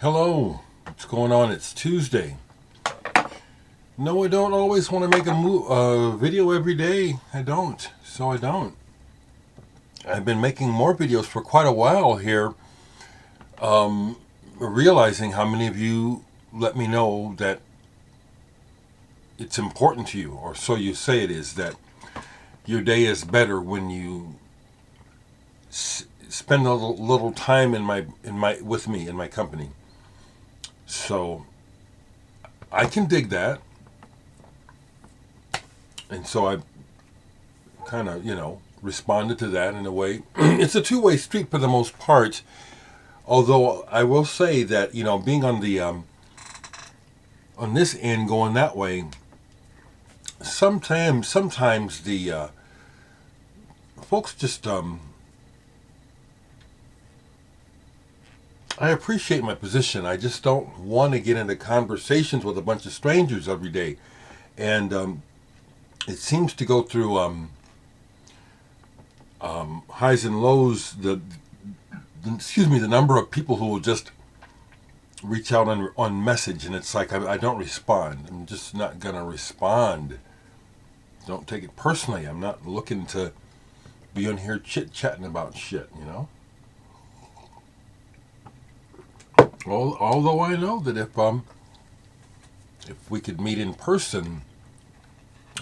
Hello, what's going on? It's Tuesday. No, I don't always want to make a video every day. I don't. So I don't. I've been making more videos for quite a while here, realizing how many of you let me know that it's important to you, or so you say it is, that your day is better when you spend a little time with me in my company. So I can dig that. And so I kind of, responded to that in a way. It's a two-way street for the most part. Although I will say that, being on the on this end going that way, sometimes the folks just I appreciate my position. I just don't want to get into conversations with a bunch of strangers every day, and it seems to go through highs and lows. The number of people who will just reach out on message, and it's like I don't respond. I'm just not gonna respond. Don't take it personally. I'm not looking to be on here chit-chatting about shit. Although I know that if we could meet in person,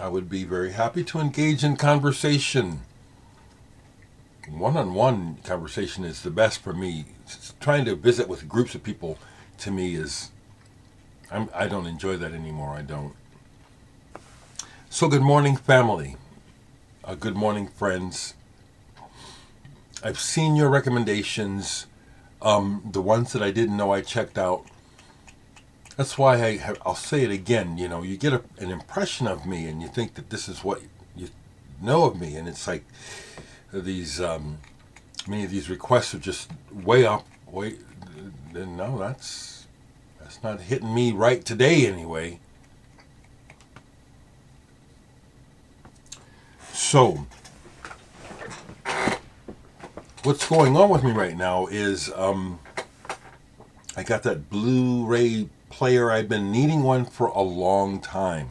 I would be very happy to engage in conversation. One-on-one conversation is the best for me. Trying to visit with groups of people, to me, I don't enjoy that anymore. I don't. So good morning, family. Good morning, friends. I've seen your recommendations. The ones that I didn't know, I checked out. That's why I'll say it again. You get an impression of me, and you think that this is what you know of me, and it's like these many of these requests are just way up. No, that's not hitting me right today anyway. So what's going on with me right now is I got that Blu-ray player. I've been needing one for a long time,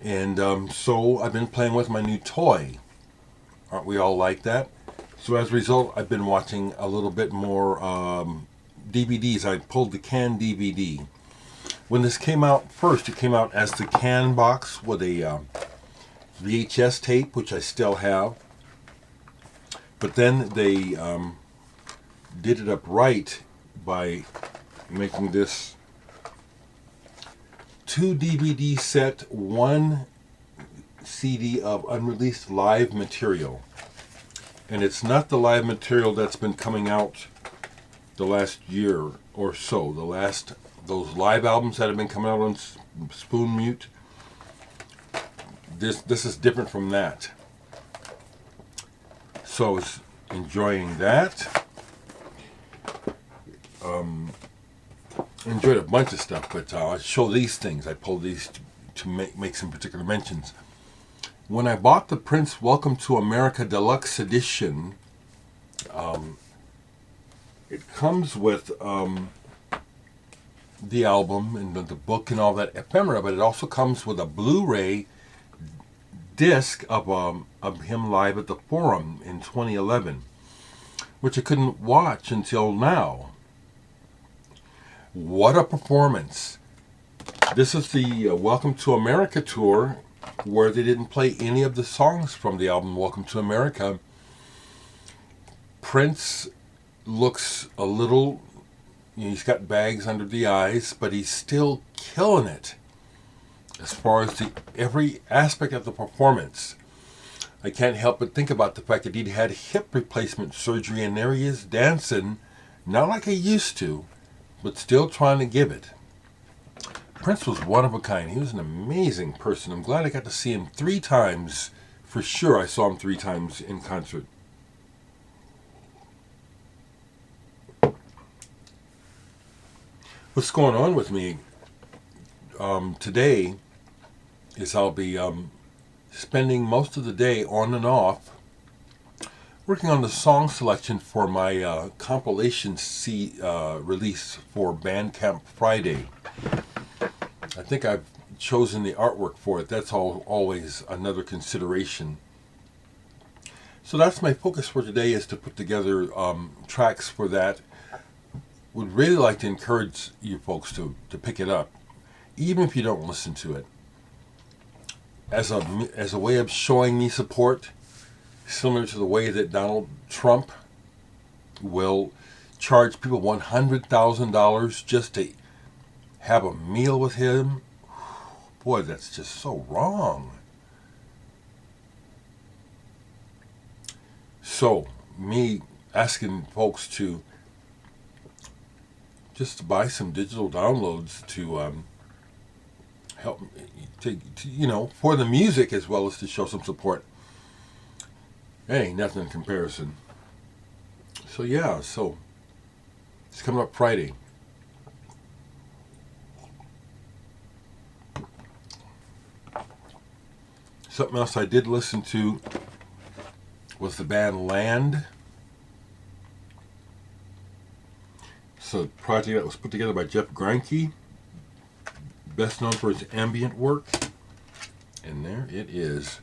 and so I've been playing with my new toy. Aren't we all like that? So as a result, I've been watching a little bit more DVDs. I pulled the Can DVD. When this came out first, it came out as the Can box with a VHS tape, which I still have. But then they did it up right by making this 2 DVD set, 1 CD of unreleased live material. And it's not the live material that's been coming out the last year or so. Those live albums that have been coming out on Spoon Mute. This is different from that. So I was enjoying that. Enjoyed a bunch of stuff, but I'll show these things. I pulled these to make some particular mentions. When I bought the Prince Welcome to America Deluxe Edition, it comes with the album and the book and all that ephemera, but it also comes with a Blu-ray disc of him live at the Forum in 2011, which I couldn't watch until now. What a performance! This is the Welcome to America tour, where they didn't play any of the songs from the album Welcome to America. Prince looks a little, he's got bags under the eyes, but he's still killing it as far as every aspect of the performance. I can't help but think about the fact that he'd had hip replacement surgery, and there he is dancing, not like he used to, but still trying to give it. Prince was one of a kind. He was an amazing person. I'm glad I got to see him 3 times. For sure, I saw him 3 times in concert. What's going on with me today is I'll be spending most of the day on and off working on the song selection for my compilation release for Bandcamp Friday. I think I've chosen the artwork for it. That's always another consideration. So that's my focus for today, is to put together tracks for that. Would really like to encourage you folks to pick it up, even if you don't listen to it, as a way of showing me support, similar to the way that Donald Trump will charge people $100,000 just to have a meal with him. Boy, that's just so wrong. So, me asking folks to just buy some digital downloads to help, for the music as well as to show some support. Hey, nothing in comparison. So yeah, it's coming up Friday. Something else I did listen to was the band Land. So a project that was put together by Jeff Greinke, best known for his ambient work. And there it is.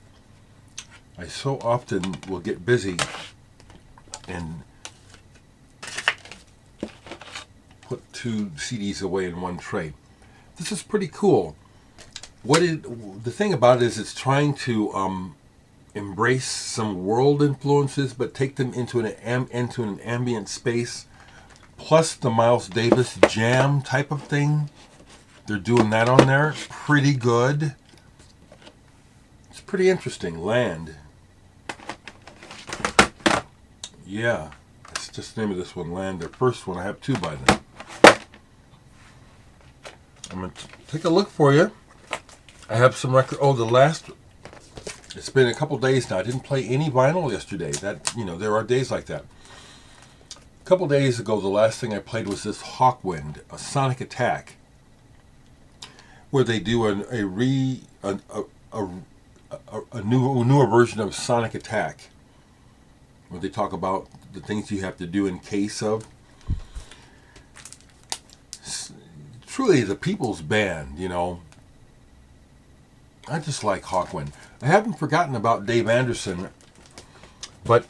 I so often will get busy and put 2 CDs away in one tray. This is pretty cool. The thing about it is it's trying to embrace some world influences, but take them into an ambient space, plus the Miles Davis jam type of thing. They're doing that on there. Pretty good. It's pretty interesting. Land. Yeah, that's just the name of this one, Land. Their first one. I have 2 by them. I'm going to take a look for you. I have some record. It's been a couple days now. I didn't play any vinyl yesterday. There are days like that. A couple days ago, the last thing I played was this Hawkwind, a Sonic Attack, where they do a newer version of Sonic Attack, where they talk about the things you have to do in case of. Truly the people's band, I just like Hawkwind. I haven't forgotten about Dave Anderson, but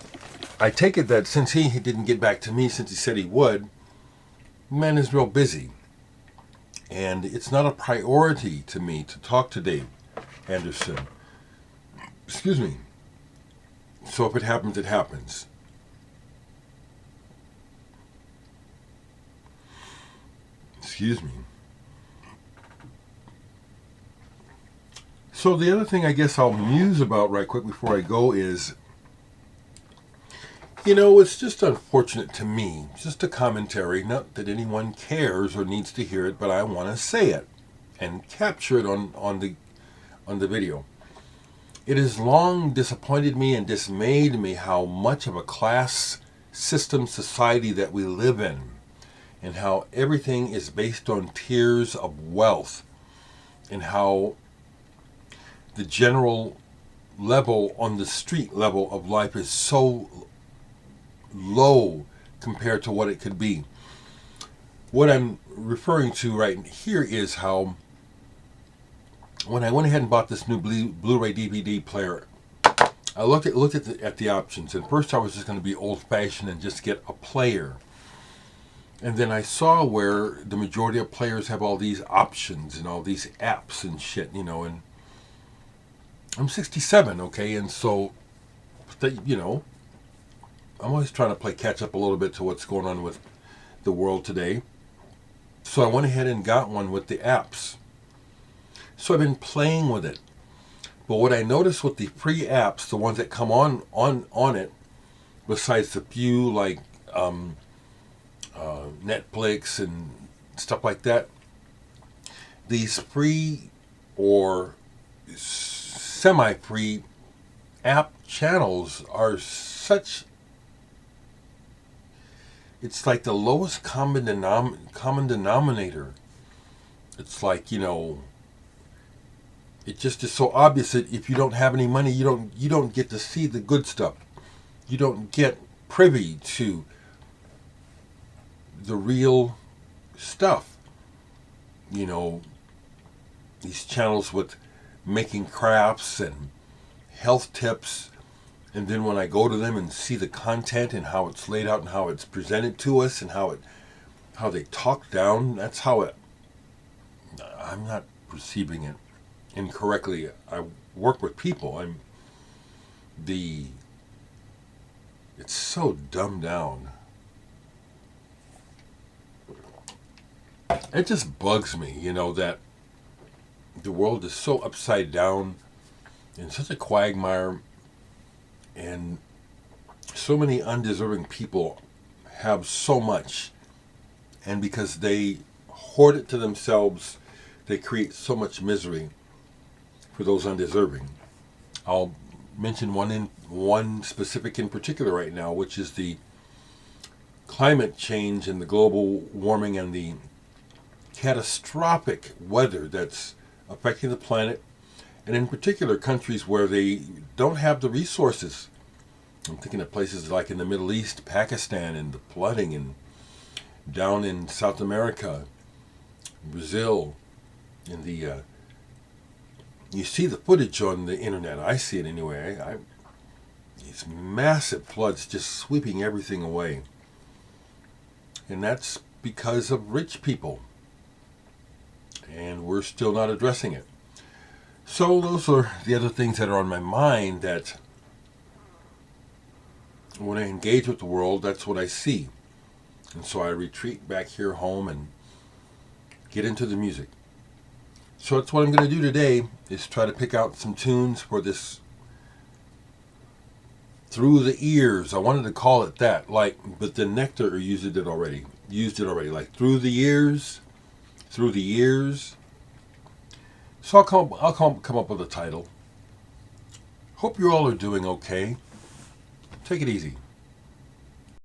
I take it that since he didn't get back to me since he said he would, the man is real busy. And it's not a priority to me to talk to Dave Anderson. Excuse me. So if it happens, it happens. Excuse me. So the other thing I guess I'll muse about right quick before I go is, it's just unfortunate to me. It's just a commentary, not that anyone cares or needs to hear it, but I want to say it and capture it on the video. It has long disappointed me and dismayed me how much of a class system society that we live in, and how everything is based on tiers of wealth, and how the general level on the street level of life is so low compared to what it could be. What I'm referring to right here is how when I went ahead and bought this new Blu-ray DVD player, I looked at the options, and first I was just going to be old-fashioned and just get a player. And then I saw where the majority of players have all these options and all these apps and shit, and I'm 67, okay, and so, I'm always trying to play catch up a little bit to what's going on with the world today. So I went ahead and got one with the apps. So I've been playing with it. But what I noticed with the free apps, the ones that come on it, besides the few like Netflix and stuff like that, these free or semi-free app channels are such, it's like the lowest common denominator. It's like, it just is so obvious that if you don't have any money, you don't get to see the good stuff. You don't get privy to the real stuff. You know, these channels with making crafts and health tips, and then when I go to them and see the content and how it's laid out and how it's presented to us and how they talk down, that's how it. I'm not perceiving it incorrectly. I work with people. It's so dumbed down. It just bugs me, that the world is so upside down in such a quagmire, and so many undeserving people have so much, and because they hoard it to themselves, they create so much misery for those undeserving. I'll mention one specific in particular right now, which is the climate change and the global warming and the catastrophic weather that's affecting the planet, and in particular countries where they don't have the resources. I'm thinking of places like in the Middle East, Pakistan, and the flooding, and down in South America, Brazil, and you see the footage on the internet. I see it anyway. These massive floods just sweeping everything away, and that's because of rich people, and we're still not addressing it. So those are the other things that are on my mind, that when I engage with the world, that's what I see. And so I retreat back here home and get into the music. So that's what I'm going to do today, is try to pick out some tunes for this Through the Ears. I wanted to call it that, but the Nectar used it already, like Through the Years, Through the Years. So I'll come up with a title. Hope you all are doing okay. Take it easy.